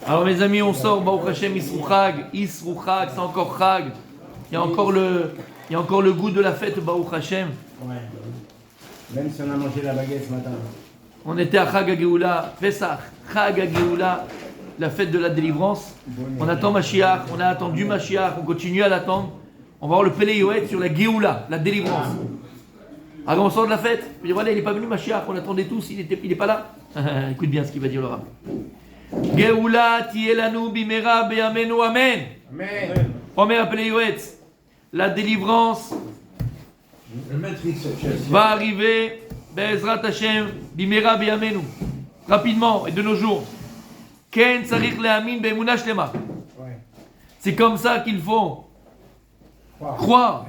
Alors mes amis, on sort, Baruch Hashem, Isrou Chag, c'est encore Chag. Il y a encore le goût de la fête, Baruch Hashem. Ouais. Même si on a mangé la baguette ce matin. On était à Chag HaGeoula, Pesach, Chag HaGeoula, la fête de la délivrance. On attend Mashiach, on a attendu Mashiach, on continue à l'attendre. On va voir le Pélé Yoet sur la Géoula, la délivrance. Alors on sort de la fête, je dis voilà, il n'est pas venu Mashiach, on l'attendait tous, il n'est pas là. Écoute bien ce qu'il va dire le Rav. Géoula tielanu bimera be'amenu amen. Amen. Omer Pélé Yoet, la délivrance va arriver, Be'ezrat Hashem, bimera be'amenu, rapidement et de nos jours. Ken sarich le'amin be'emuna shlema. C'est comme ça qu'il faut croire,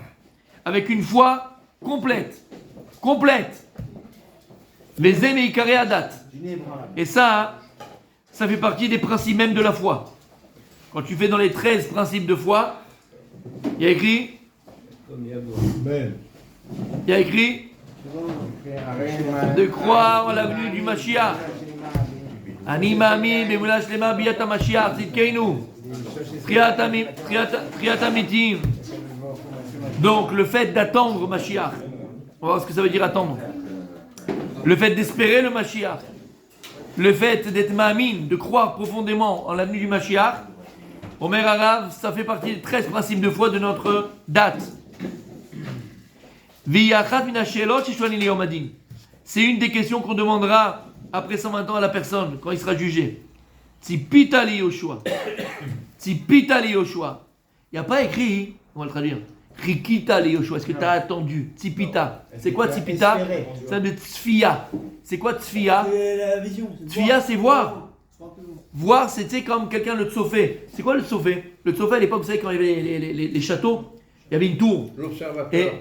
avec une foi complète. Les émeikare adat. Et ça fait partie des principes même de la foi. Quand tu fais dans les 13 principes de foi, il y a écrit de croire en la venue du Mashiach. Ani ma'amin be'emuna shlema biyat HaMashiach tzidkeinu. Triat HaMetim. Donc le fait d'attendre Mashiach, on va voir ce que ça veut dire attendre. Le fait d'espérer le Mashiach, le fait d'être ma'amin, de croire profondément en l'avenue du Mashiach, Omer Harav, ça fait partie des 13 principes de foi de notre date. C'est une des questions qu'on demandera après 120 ans à la personne quand il sera jugé. Tzipita li Yoshua. Tzipita li Yoshua. Il n'y a pas écrit, on va le traduire. Rikita li Yoshua. Est-ce que tu as attendu? Tzipita. C'est quoi Tzipita? Ça veut dire Tzfia. C'est quoi Tzfia? C'est la vision. Tzfia, c'est voir. Voir, c'était comme quelqu'un le tsofé. C'est quoi le tsofé? Le tsofé à l'époque, vous savez, quand il y avait les châteaux, il y avait une tour. L'observateur.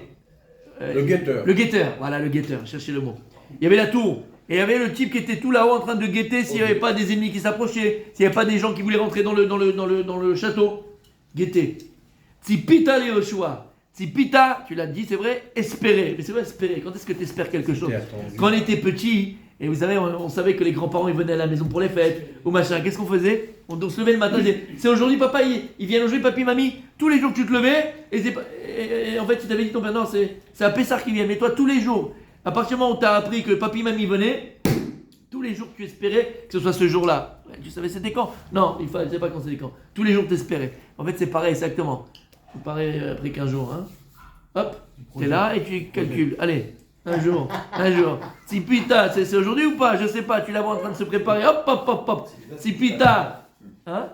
Le guetteur. Le guetteur, voilà le guetteur, cherchez le mot. Il y avait la tour. Et il y avait le type qui était tout là-haut en train de guetter s'il n'y avait pas des ennemis qui s'approchaient, s'il n'y avait pas des gens qui voulaient rentrer dans le château. Guetter. Tzipita le Yoshua. Tzipita, tu l'as dit, c'est vrai, espérer. Mais c'est vrai, espérer. Quand est-ce que tu espères quelque chose? Quand on était petit, et vous savez, on savait que les grands-parents ils venaient à la maison pour les fêtes, ou machin, qu'est-ce qu'on faisait? On se levait le matin, on disait, c'est aujourd'hui papa, ils viennent aujourd'hui, papy, mamie, tous les jours que tu te levais, et en fait tu t'avais dit ton père, non, c'est à Pessar qui vient, mais toi tous les jours, à partir du moment où tu as appris que papy, mamie venaient, tous les jours tu espérais que ce soit ce jour-là. Tu savais c'était quand? Non, il ne savait pas quand c'était quand. Tous les jours tu espérais. En fait c'est pareil, exactement. C'est pareil après 15 jours. Hein. Hop, tu es là et tu calcules. Allez, un jour. Si putain, c'est aujourd'hui ou pas? Je sais pas, tu la vois en train de se préparer. Hop. Si putain. Hein?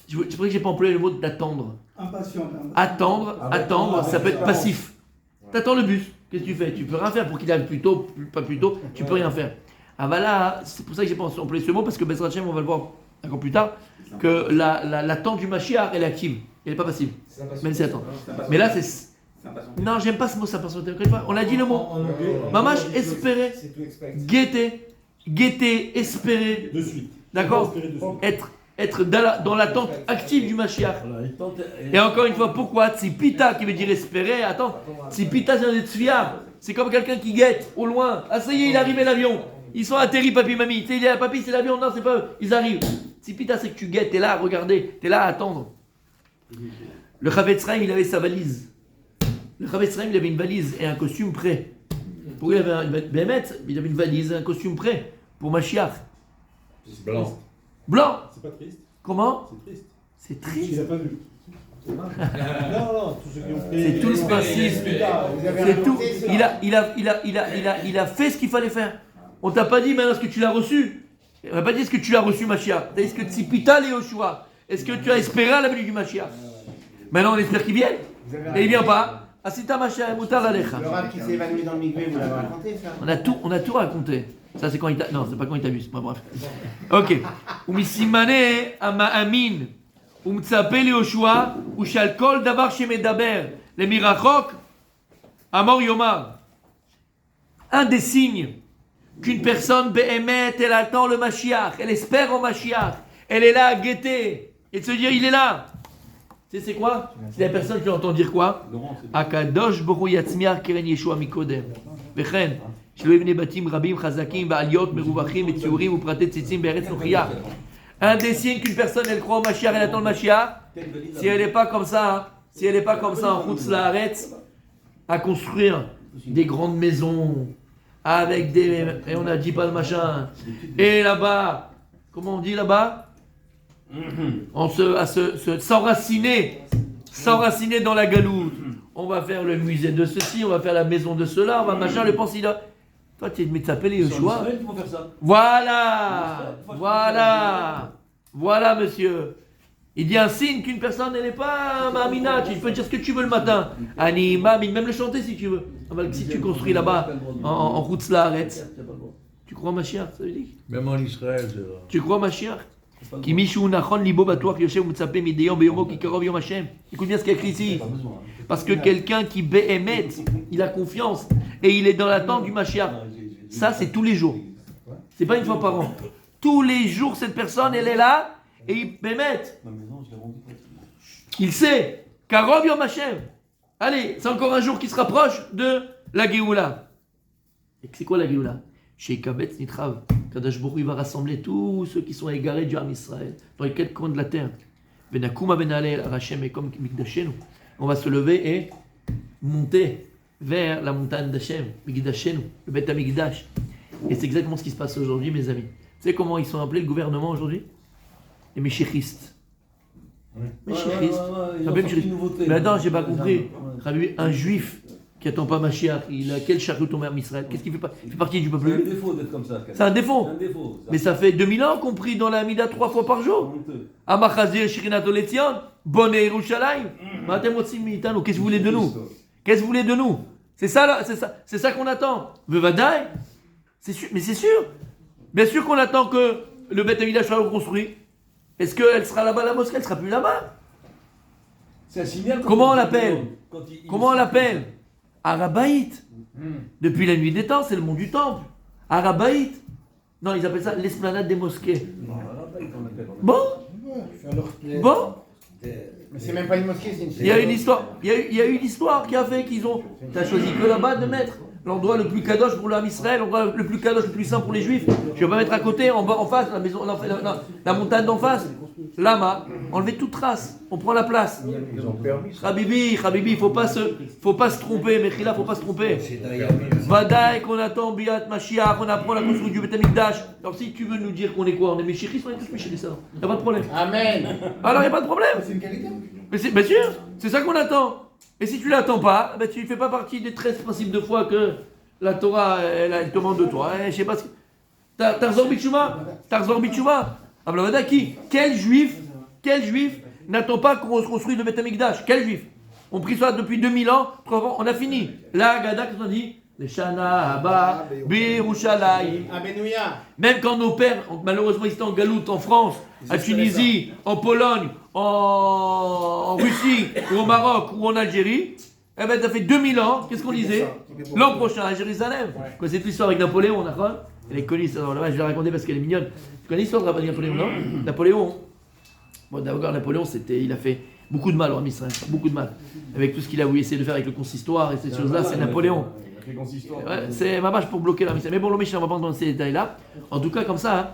Je crois que j'ai pas employé le mot d'attendre. Impatient. Attendre, ça peut être passif. T'attends le bus. Qu'est-ce que tu fais? Tu peux rien faire pour qu'il arrive plus tôt, pas plus tôt. Tu peux rien faire. Ah bah là, c'est pour ça que j'ai pas employé ce mot parce que Bezrat Hashem, on va le voir encore plus tard, que l'attente du Mashiach, elle est active. Elle n'est pas passive. Même si elle attend. Mais là, c'est. Non, j'aime pas ce mot, ça passe. On a dit le mot. Mamash, espérer. Guetter, espérer. De suite. D'accord? Être dans l'attente active du Mashiach. Et encore une fois, pourquoi? Tzipita qui veut dire espérer. Attends, Tzipita c'est un tzfia. C'est comme quelqu'un qui guette au loin. Ah, ça y est, il est arrivé l'avion. Ils sont atterris, papy, mamie. Tu sais, il y a papy, c'est l'avion. Non, c'est pas eux. Ils arrivent. Tzipita, c'est que tu guettes. T'es là à regarder. T'es là à attendre. Le Chavetz Chaim, il avait sa valise. Le Chavetz Chaim, il avait une valise et un costume prêt. Pourquoi il avait il avait une valise et un costume prêt pour Mashiach. Blanc. C'est pas triste. Comment? C'est triste. C'est triste. Il a pas vu. Non, tous ceux qui ont fait. C'est tout le principe. C'est tout. Il a fait ce qu'il fallait faire. On t'a pas dit maintenant est-ce que tu l'as reçu. On n'a pas dit est-ce que tu l'as reçu Mashiach. T'as dit est-ce que Tzipita le Yoshua. Est-ce que tu as espéré à la venue du Mashiach? Maintenant on espère qu'il vienne. Et il vient pas. Asita Mashiach mutar alecha. Le rab qui s'est évanoui dans le migvé, vous l'avez raconté ça? On a tout raconté. Ça c'est quand il t'a. Non, c'est pas quand il t'a vu, c'est pas bref. Ok. Umisimane ama'amin. Umtsape le Yoshua. Ushal kol davar shemedaber. Le mirachok. Amor yomar. Un des signes qu'une personne béhémet, elle attend le Mashiach, elle espère en Mashiach, elle est là à guetter et de se dire il est là. Tu sais c'est quoi? C'est la personne qui entend dire quoi? Akadosh Baruch Yatzmiach Keren Yeshua Mikodem. Vechen שלא יבנה בתים רבים, חזקים, בעליות, מרווחים, וציורים ופרטי ציצים בארץ נוכרייה. Un des signes qu'une personne elle croit au Mashiach, elle attend le Mashiach, si elle n'est pas comme ça, en Chutz Laaretz, à construire des grandes maisons, avec des. Et on a dit pas le machin. Et là-bas, comment on dit là-bas? S'enraciner dans la galoute. On va faire le musée de ceci, on va faire la maison de cela, on va machin, le pense il a. Toi, tu t'appelles Yoshua. Voilà, monsieur. Il dit un signe qu'une personne, elle n'est pas Mamina. Tu peux dire ce que tu veux le matin. Ani, Mamin, même le chanter si tu veux. Si tu construis là-bas, en route Laaretz, tu crois au Mashiach, ça veut dire? Même en Israël, c'est vrai. Tu crois au Mashiach? Qui Mishu Nachon Libo Batoach Yoshem Mutsapé Mideyom Beyomo Kikarov Yom Hashem. Écoute bien ce qu'il y a écrit ici. Parce que quelqu'un qui béhémet, il a confiance et il est dans l'attente du Mashiach. Ça, c'est tous les jours. C'est pas une fois par an. Tous les jours, cette personne, elle est là et il béhémet. Il sait. Karov Yom Hashem. Allez, c'est encore un jour qui se rapproche de la Géoula. Et c'est quoi la Géoula? Chez Kabetz Nitrav. Kadash Baruch Hu, il va rassembler tous ceux qui sont égarés du Ham Israël dans les quatre coins de la terre. Venakuma Benalel Arachem et comme Mikdashenu. On va se lever et monter vers la montagne d'Hachem, Mikdashenu, le Beth Amikdash. Et c'est exactement ce qui se passe aujourd'hui, mes amis. Vous savez comment ils sont appelés le gouvernement aujourd'hui? Les Méchéchistes. Méchéchistes. Mais attends, j'ai pas compris. Un juif qui attend pas Mashiach, il a quel chariout tombé en Israël? Qu'est-ce qu'il fait pas? Il fait partie du peuple. C'est un défaut d'être comme ça. C'est un défaut. Mais ça fait 2000 ans qu'on prie dans la Hamida 3 fois par jour. Amachazir Shirinato Letzion, Bonne Yerushalayim. Qu'est-ce que vous voulez de nous? Qu'est-ce que vous voulez de nous? C'est ça qu'on attend. Vevadaï. C'est sûr, mais c'est sûr. Bien sûr qu'on attend que le Beth Amikdash soit reconstruit. Est-ce qu'elle sera là-bas, la mosquée? Elle sera plus là-bas. C'est un signal. Comment on l'appelle? Comment on l'appelle? Arabaït. Depuis la nuit des temps, c'est le mont du temple. Arabaït. Non, ils appellent ça l'esplanade des mosquées. Bon. Mais c'est même pas une mosquée, c'est une Il y a une histoire. Il y a eu une histoire qui a fait qu'ils ont. Tu as choisi que là-bas de mettre l'endroit le plus kadosh pour l'âme Israël, l'endroit le plus kadosh, le plus saint pour les juifs. Je vais pas mettre à côté, en bas, en face, la maison, la montagne d'en face. Lama, enlever toute trace. On prend la place. Ils ont permis ça. Habibi, faut pas se tromper, Mechila, faut pas se tromper. Vadaï qu'on attend Biat Mashiach, on apprend la construction du Beth Amikdash. Alors si tu veux nous dire qu'on est quoi? On est Méchéris, on est tous Méchéris, ça. Y a pas de problème. Amen. Alors y a pas de problème. C'est une qualité. Mais c'est bien sûr, c'est ça qu'on attend. Et si tu l'attends pas, ben tu ne fais pas partie des 13 principes de foi que la Torah elle demande de toi. Je sais pas ce que. Tarzor Bichuma. Ablavada qui? Quel juif n'attend pas qu'on reconstruise le Beth Amikdash? Quel juif? On prie ça depuis 2000 ans, on a fini. Là, Gada, qu'est-ce qu'on dit? Les Shana Abba, Birushalayim. Même quand nos pères, malheureusement, ils étaient en Galoute, en France, à Tunisie, en Pologne, en Russie, ou au Maroc, ou en Algérie, eh ben, ça fait 2000 ans, qu'est-ce qu'on disait? L'an prochain à Jérusalem. Quoi, cette histoire avec Napoléon, on a elle est connue, je vais la raconter parce qu'elle est mignonne. Tu connais l'histoire de Napoléon, non? Napoléon, bon, d'abord, Napoléon, il a fait beaucoup de mal en Israël, beaucoup de mal. Avec tout ce qu'il a voulu essayer de faire avec le consistoire et ces choses-là, c'est Napoléon. Ouais, c'est ma vache pour bloquer la mission. Mais bon, le Michel, on va pas entrer dans ces détails-là. En tout cas, comme ça, hein,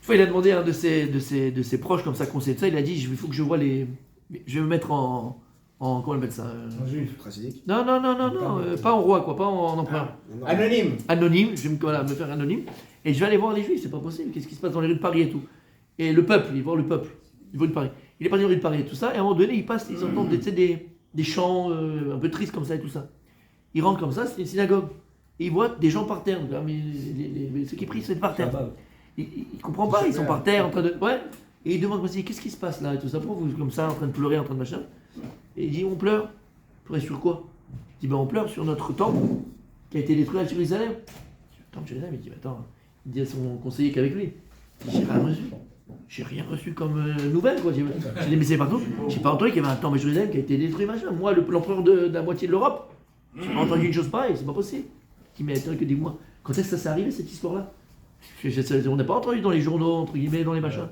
une fois, il a demandé à un de ses proches, comme ça, conseiller de ça, il a dit, il faut que je vois les. Je vais me mettre en comment on appelle ça? Un juif, chassidique. Non, pas en roi, quoi, pas en empereur. Anonyme, je vais me faire anonyme. Et je vais aller voir les juifs, c'est pas possible. Qu'est-ce qui se passe dans les rues de Paris et tout? Et le peuple, il va voir le peuple. Il va de Paris. Il est parti dans les rues de Paris et tout ça. Et à un moment donné, ils entendent des chants un peu tristes comme ça et tout ça. Il rentre comme ça, c'est une synagogue. Et il voit des gens par terre. Mais ceux qui prient, c'est par terre. Il ne comprend pas, ils sont par terre en train de. Ouais. Et il demande, qu'est-ce qui se passe là et tout ça? Pourquoi vous comme ça, en train de pleurer, en train de machin? Et il dit, on pleure. Pleurer sur quoi? Il dit, on pleure sur notre temple qui a été détruit à Jérusalem. Le temple de Jérusalem, il dit, attends. Il dit à son conseiller qui est avec lui, j'ai rien reçu. J'ai rien reçu comme nouvelle, quoi. J'ai des messages partout. J'ai pas entendu qu'il y avait un temple à Jérusalem qui a été détruit, machin. Moi, l'empereur de la moitié de l'Europe, j'ai pas entendu une chose pareille, c'est pas possible. Il m'a étonné que dis-moi, quand est-ce que ça s'est arrivé cette histoire-là? On n'a pas entendu dans les journaux, entre guillemets, dans les machins.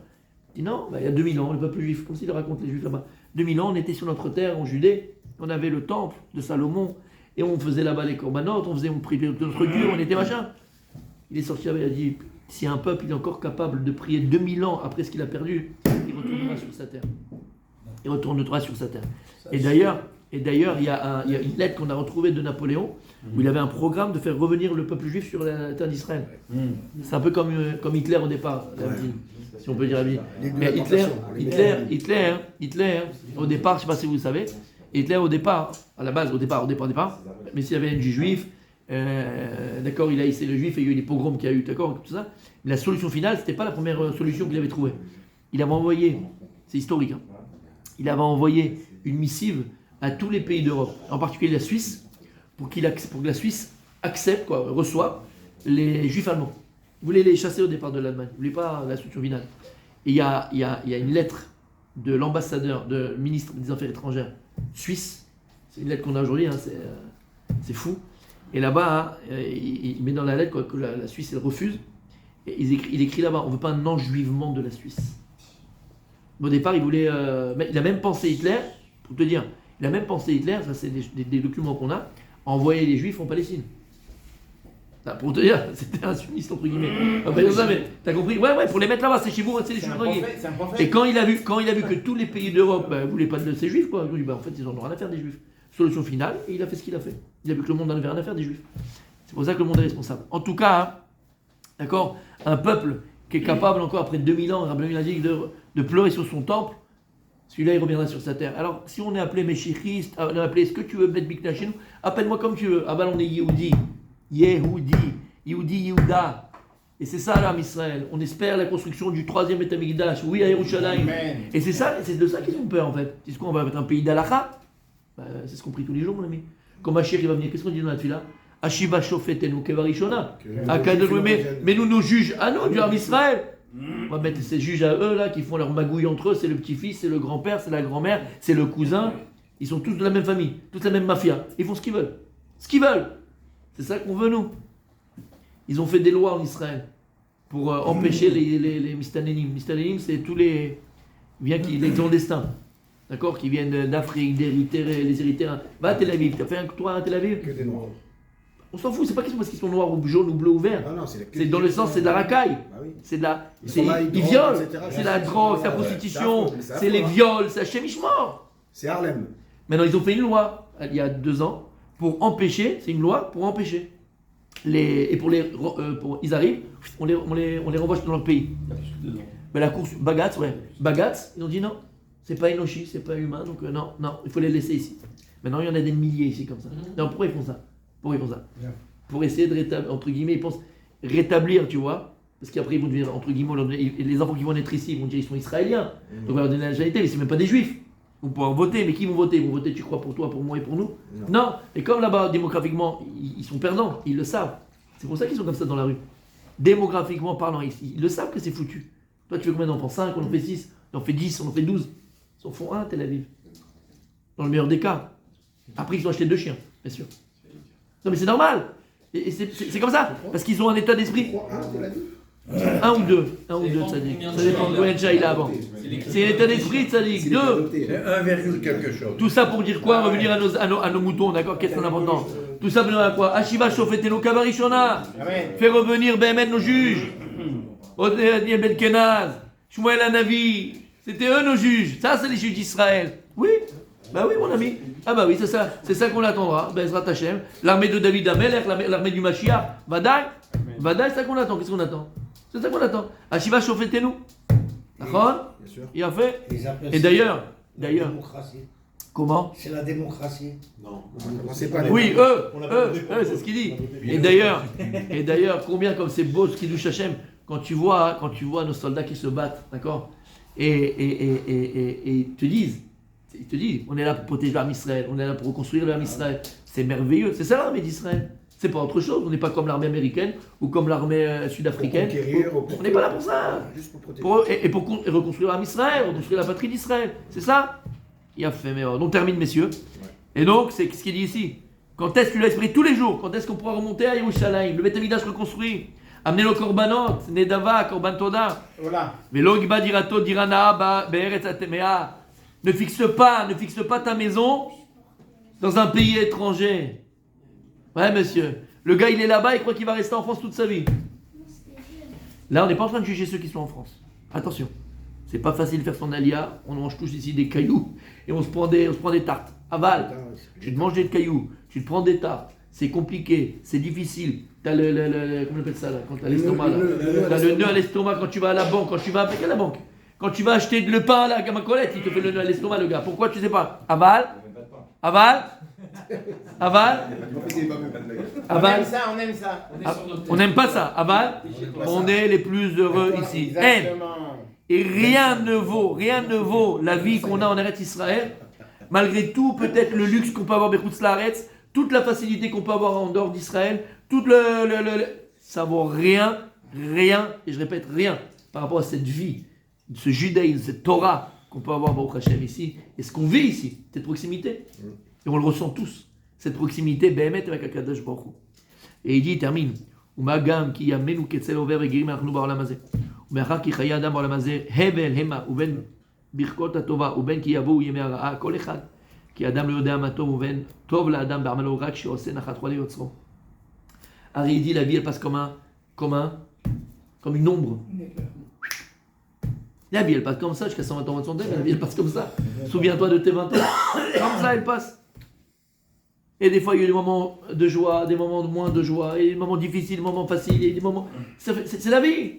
Il dit non, il y a 2000 ans, le peuple juif, comme s'il raconte les juifs là-bas. 2000 ans, on était sur notre terre en Judée, on avait le temple de Salomon, et on faisait là-bas les corbanotes, on priait notre Dieu, on était machin. Il est sorti là-bas, il a dit, si un peuple il est encore capable de prier 2000 ans après ce qu'il a perdu, il retournera sur sa terre. Il retournera sur sa terre. Et d'ailleurs, il y a une lettre qu'on a retrouvée de Napoléon, où il avait un programme de faire revenir le peuple juif sur la terre d'Israël. C'est un peu comme Hitler au départ, si on peut dire la vie. Mais Hitler, au départ, je ne sais pas si vous le savez, Hitler au départ, à la base, au départ, mais s'il y avait un juif, d'accord, il a haïssé le juif et il y a eu les pogroms qu'il y a eu, d'accord, tout ça. Mais la solution finale, c'était pas la première solution qu'il avait trouvée. Il avait envoyé, c'est historique, hein, il avait envoyé une missive à tous les pays d'Europe, en particulier la Suisse, pour que la Suisse accepte, reçoive les juifs allemands. Il voulait les chasser au départ de l'Allemagne, il ne voulait pas la solution finale. Et il y a une lettre de l'ambassadeur, de ministre des Affaires étrangères suisse, c'est une lettre qu'on a aujourd'hui, hein, c'est fou. Et là-bas, hein, il met dans la lettre que la Suisse elle refuse. Et il écrit là-bas, on ne veut pas un enjuivement de la Suisse. Au départ, il voulait. Il a même pensé Hitler, pour te dire, ça c'est des documents qu'on a, à envoyer les Juifs en Palestine. Là, pour te dire, c'était un sioniste entre guillemets. Mais t'as compris? Ouais, pour les mettre là-bas, c'est chez vous, c'est les Juifs. Et quand il a vu que tous les pays d'Europe ne voulaient pas de ces Juifs, quoi, il dit, en fait, ils en ont rien à faire des Juifs. Solution finale, et il a fait ce qu'il a fait. Il a vu que le monde n'en avait rien à faire des Juifs. C'est pour ça que le monde est responsable. En tout cas, hein, d'accord, un peuple qui est capable encore après 2000 ans, Rabbi a dit, de pleurer sur son temple, celui-là il reviendra sur sa terre. Alors si on est appelé Méchichriste, on est appelé ce que tu veux, mettre Bikna chez nous, appelle-moi comme tu veux. Ah ben on est Yehudi, Yehuda. Et c'est ça l'âme Israël. On espère la construction du 3e Beth Amikdash, oui à Yerushalayim. Et c'est de ça qu'ils ont peur en fait. C'est quoi, on va être un pays d'Alakha? C'est ce qu'on prie tous les jours, mon ami. Quand Mashiach il va venir, qu'est-ce qu'on dit dans la tefila? Ashiva shofetenu kevarishona. Mais nous nos juges à nous, du Ham Israël. On va mettre ces juges à eux là qui font leur magouille entre eux. C'est le petit-fils, c'est le grand-père, c'est la grand-mère, c'est le cousin. Ils sont tous de la même famille, toute la même mafia. Ils font ce qu'ils veulent. Ce qu'ils veulent. C'est ça qu'on veut nous. Ils ont fait des lois en Israël pour empêcher les mistanénim. Mistanénim, c'est tous les clandestins. D'accord, qui viennent d'Afrique, les Érythréens. Va à Tel Aviv, tu as fait un tour à Tel Aviv? Que des noirs. On s'en fout, c'est pas parce qu'ils sont noirs ou jaunes ou bleus ou verts. Non, c'est dans le sens, c'est de la racaille. Ah oui. C'est de la. Ils violent. etc. C'est la drogue, c'est la prostitution, c'est les viols, c'est Hachem Ishmor. C'est Harlem. Maintenant, ils ont fait une loi, il y a 2 ans, pour empêcher, c'est une loi pour empêcher. Ils arrivent, on les renvoie dans leur pays. Mais la course, Bagatz, ils ont dit non. C'est pas Enochi, c'est pas humain, donc non, il faut les laisser ici. Maintenant, il y en a des milliers ici comme ça. Non, pourquoi ils font ça? Pour essayer de rétablir, entre guillemets, ils pensent rétablir, tu vois, parce qu'après ils vont devenir, entre guillemets, les enfants qui vont naître ici, ils vont dire ils sont israéliens, donc on va leur donner la nationalité, mais c'est même pas des juifs. Ils vont pouvoir voter, mais qui vont voter? Ils vont voter, tu crois, pour toi, pour moi et pour nous? Non. Et comme là-bas, démographiquement, ils sont perdants, ils le savent. C'est pour ça qu'ils sont comme ça dans la rue. Démographiquement parlant, ils le savent que c'est foutu. Toi, tu veux combien d'enfants? 5, on en fait 6, on en fait 10, on en fait 12. Ils en font 1 à Tel Aviv. Dans le meilleur des cas. Après, ils ont acheté 2 chiens, bien sûr. Non, mais c'est normal. Et c'est comme ça. Parce qu'ils ont un état d'esprit. 1 ou 2, Tzadik. Ça dépend de combien de chats il a avant. C'est un état d'esprit, Tzadik. 2. C'est 1, quelque chose. Tout ça pour dire quoi? Revenir à nos moutons, d'accord? Qu'est-ce qu'on a important? Tout ça pour dire à quoi? Ashiva shofetenu kavarishona. Fais revenir Behemet nos juges. Odniel Ben Kenaz. Shmuel Hanavi. C'était eux nos juges. Ça, c'est les juges d'Israël. Oui. Bah oui, mon ami. Ah bah oui, c'est ça qu'on attendra. Bezrat Hashem. L'armée de David Amelech, l'armée du Mashiach. Vadaï, c'est ça qu'on attend. Qu'est-ce qu'on attend? C'est ça qu'on attend. Ashiva shofetenu. D'accord? Il a fait. Et d'ailleurs. Comment? C'est la démocratie. Non, c'est pas les oui, eux, c'est ce qu'il dit. Et d'ailleurs, combien comme c'est beau ce qu'il nous Hachem quand tu vois nos soldats qui se battent, d'accord? Et ils te disent, on est là pour protéger l'armée Israël, on est là pour reconstruire l'armée Israël. C'est merveilleux, c'est ça l'armée d'Israël. C'est pas autre chose, on n'est pas comme l'armée américaine ou comme l'armée sud-africaine. On n'est pas là pour ça. Juste pour protéger. Pour reconstruire l'armée Israël, reconstruire la patrie d'Israël. C'est ça? Il a fait, mais on termine, messieurs. Et donc, c'est ce qu'il dit ici. Quand est-ce que l'esprit tous les jours? Quand est-ce qu'on pourra remonter à Yerushalayim? Le Beth Amikdash reconstruit. Amenez le korbanot, Nedava, korban toda. Voilà. Mais l'ogba dirato dirana be'eretz atemea. Ne fixe pas ta maison dans un pays étranger. Ouais, monsieur. Le gars, il est là-bas, il croit qu'il va rester en France toute sa vie. Là, on n'est pas en train de juger ceux qui sont en France. Attention. C'est pas facile de faire son alia. On mange tous ici des cailloux et on se prend des tartes. Aval. Tu te manges des cailloux, tu te prends des tartes. C'est compliqué, c'est difficile. T'as comment on appelle ça là, quand t'as l'estomac là. T'as le nœud à l'estomac quand tu vas à la banque, quand tu vas à la banque. Quand tu vas acheter le pain là, à ma Colette, il te fait le nœud à l'estomac le gars. Pourquoi tu sais pas? Aval. Aval. Aval. Aval. On aime ça. On n'aime pas ça. Aval. On est les plus heureux ici. Et rien ne vaut la vie qu'on a en Eretz Israël. Malgré tout, peut-être le luxe qu'on peut avoir Bechutz Laaretz, toute la facilité qu'on peut avoir en dehors d'Israël, tout ça vaut rien, et je répète rien, par rapport à cette vie, ce judaïsme, cette Torah qu'on peut avoir Baruch Hashem ici, et ce qu'on vit ici, cette proximité. Et on le ressent tous, cette proximité, Behemet avec Akadosh Baruch Hu. Et il dit, il termine, Umagam ki yamenu ketzel over vegirim achnu ba'olam hazeh, umechar ki chaye adam ba'olam hazeh, hevel hema uben ברכות הטובה, ובין כי יבואו ימי הרעה, כל אחד. כי אדם לא יודע מה טוב, ובין טוב לאדם בעמלו רק שעושה נחת חולה יוצרו. הרי il dit la vie elle passe comme une ombre. La vie elle passe comme ça jusqu'à 120 ans de son temps, la vie elle passe comme ça. Souviens-toi de tes 20 ans. Comme ça elle passe. Et des fois il y a des moments de joie, des moments de moins de joie, et des moments difficiles, des moments faciles, et des moments... C'est la vie.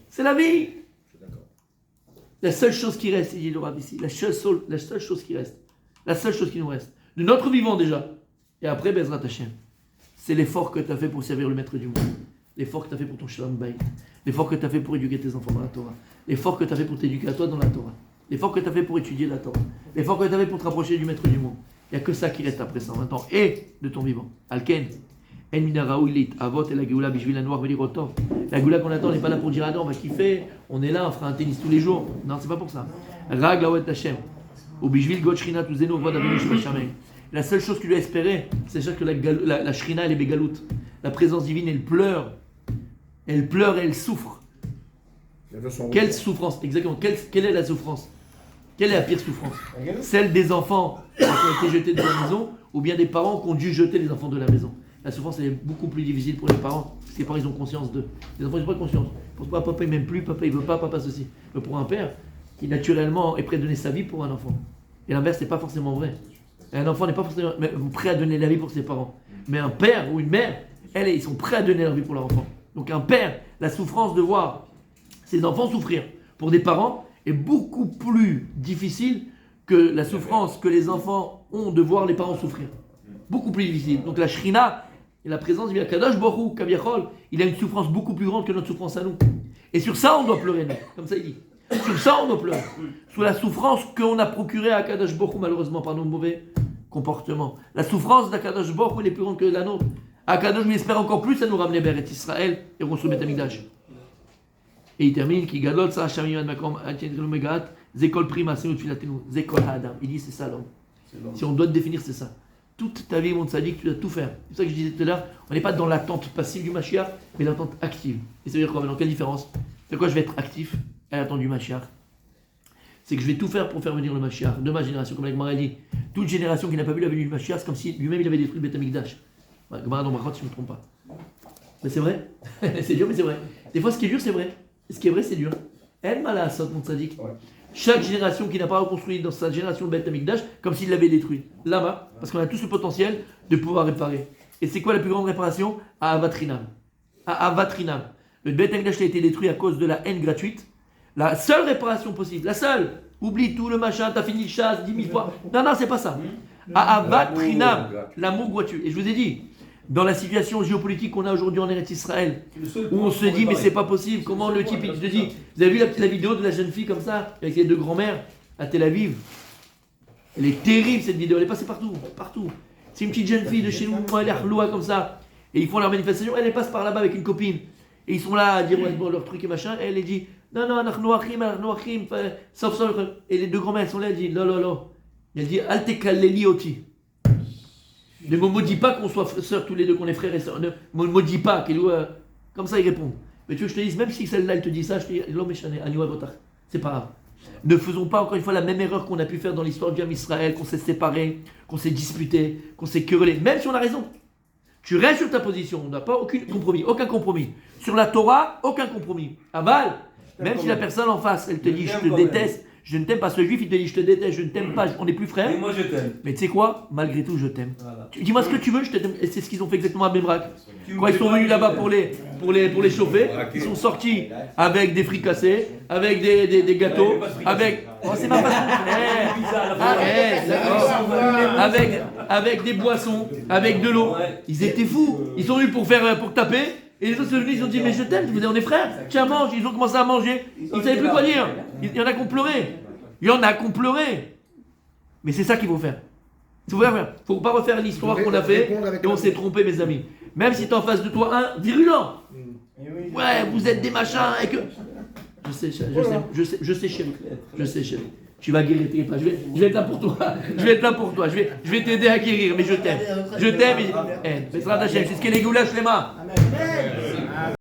C'est la vie. La seule chose qui reste, il dit le Rav ici, la seule chose qui reste, la seule chose qui nous reste, de notre vivant déjà, et après Bezrat Hashem, c'est l'effort que tu as fait pour servir le maître du monde, l'effort que tu as fait pour ton Shalom Bayit, l'effort que tu as fait pour éduquer tes enfants dans la Torah, l'effort que tu as fait pour t'éduquer à toi dans la Torah, l'effort que tu as fait pour étudier la Torah, l'effort que tu as fait pour te rapprocher du maître du monde. Il n'y a que ça qui reste après 120 ans, et de ton vivant. Alken. La goula qu'on attend, on n'est pas là pour dire ah non, on va kiffer, on est là, on fera un tennis tous les jours. Non, c'est pas pour ça. La seule chose qu'il lui a espéré, c'est que la shrina elle est bégaloute. La présence divine elle pleure et elle souffre. Quelle souffrance, exactement. Quelle est la souffrance? Quelle est la pire souffrance? Celle des enfants qui ont été jetés de la maison ou bien des parents qui ont dû jeter les enfants de la maison. La souffrance elle est beaucoup plus difficile pour les parents, parce que les parents ils ont conscience d'eux. Les enfants ils n'ont pas conscience. Pourquoi papa il m'aime plus, papa il veut pas, papa ceci. Mais pour un père, qui naturellement est prêt à donner sa vie pour un enfant. Et l'inverse c'est pas forcément vrai. Un enfant n'est pas forcément prêt à donner la vie pour ses parents. Mais un père ou une mère, ils sont prêts à donner leur vie pour leur enfant. Donc un père, la souffrance de voir ses enfants souffrir pour des parents est beaucoup plus difficile que la souffrance que les enfants ont de voir les parents souffrir. Beaucoup plus difficile. Donc la shrina, et la présence du Kadosh Baruch Hu, Kaviachol, il a une souffrance beaucoup plus grande que notre souffrance à nous. Et sur ça, on doit pleurer, nous. Comme ça, il dit. Sur ça, on doit pleurer. Sur la souffrance qu'on a procurée à Kadosh Baruch Hu, malheureusement, par nos mauvais comportements. La souffrance d'Akadosh Baruch Hu, elle est plus grande que la nôtre. Akadosh, il espère encore plus à nous ramener vers Israël et reconstruire le Beth Amikdash. Et il termine, qui gadol sa Hashem makom atiyenu megat, zekol prima senu tfilatenu, zekol ha'adam. Il dit, c'est ça l'homme. Si on doit te définir, c'est ça. Toute ta vie, mon tzaddik, tu dois tout faire. C'est ça que je disais tout à l'heure, on n'est pas dans l'attente passive du Mashiach, mais l'attente active. Et ça veut dire quoi maintenant? Quelle différence? C'est quoi je vais être actif à l'attente du Mashiach? C'est que je vais tout faire pour faire venir le Mashiach de ma génération, comme la Gemara dit. Toute génération qui n'a pas vu la venue du Mashiach, c'est comme si lui-même il avait détruit le Beth Amikdash. Gemara dans Brachot, si je ne me trompe pas. Mais c'est vrai. C'est dur, mais c'est vrai. Des fois, ce qui est dur, c'est vrai. Et ce qui est vrai, c'est dur. Elle m'a la mon tzaddik. Chaque génération qui n'a pas reconstruit dans sa génération le Beth Amikdash, comme s'il l'avait détruit. Là-bas, parce qu'on a tous le potentiel de pouvoir réparer. Et c'est quoi la plus grande réparation? À Avatrinam. À Avatrinam. Le Beth Amikdash a été détruit à cause de la haine gratuite. La seule réparation possible, la seule. Oublie tout le machin, t'as fini le chasse 10 000 fois. Non, c'est pas ça. À Avatrinam, l'amour gratuit. Et je vous ai dit, dans la situation géopolitique qu'on a aujourd'hui en Eretz Israël, où on se dit mais c'est pas possible, comment le type, je te dis, vous avez vu la vidéo de la jeune fille comme ça, avec les deux grands-mères à Tel Aviv? Elle est terrible cette vidéo, elle est passée partout. C'est une petite jeune fille de chez nous, elle est loin comme ça, et ils font leur manifestation, elle passe par là-bas avec une copine, et ils sont là à dire ouais, bon, leur truc et machin, et elle dit non, anachnu achim, sauf, et les deux grands-mères elles sont là, elles disent non, elle dit al tekalleli oti. Ne me maudis pas qu'on soit sœurs tous les deux, qu'on est frères et sœurs. Ne me maudis pas. Comme ça, ils répondent. Mais tu veux que je te dise, même si celle-là, elle te dit ça, je te dis, l'homme est chané, c'est pas grave. Ne faisons pas encore une fois la même erreur qu'on a pu faire dans l'histoire du Ham Israël, qu'on s'est séparés, qu'on s'est disputés, qu'on s'est querellés, même si on a raison. Tu restes sur ta position. On n'a pas aucun compromis. Sur la Torah, aucun compromis. Aval, même si la personne en face, elle te dit je te déteste, je ne t'aime pas. Ce juif, il te dit je te déteste, je ne t'aime pas, on n'est plus frères. Et moi je t'aime. Mais tu sais quoi? Malgré tout, je t'aime. Voilà. Dis-moi ce que tu veux, je t'aime. Et c'est ce qu'ils ont fait exactement à Bemrak. Quand ils sont venus là-bas pour les chauffer, ils sont sortis avec des fricassés, avec des gâteaux, avec. Oh, c'est ma façon. Arrête, d'accord. Avec des boissons, avec de l'eau. Ils étaient fous. Ils sont venus pour taper. Et les autres sont venus, ils ont dit mais je t'aime, on est frères. Tiens, mange. Ils ont commencé à manger. Ils ne savaient plus quoi dire. Il y en a qui ont pleuré. Il y en a qui ont pleuré. Mais c'est ça qu'il faut faire. Il ne faut pas refaire l'histoire qu'on a fait et on s'est trompé, mes amis. Même si tu es en face de toi un virulent. Ouais, vous êtes des machins et que. Je sais, chérie. Je sais, chérie. Tu vas guérir, t'inquiète pas. Je vais être là pour toi. Je vais t'aider à guérir, mais je t'aime. Je t'aime. C'est ce qu'est les goulash, les mains.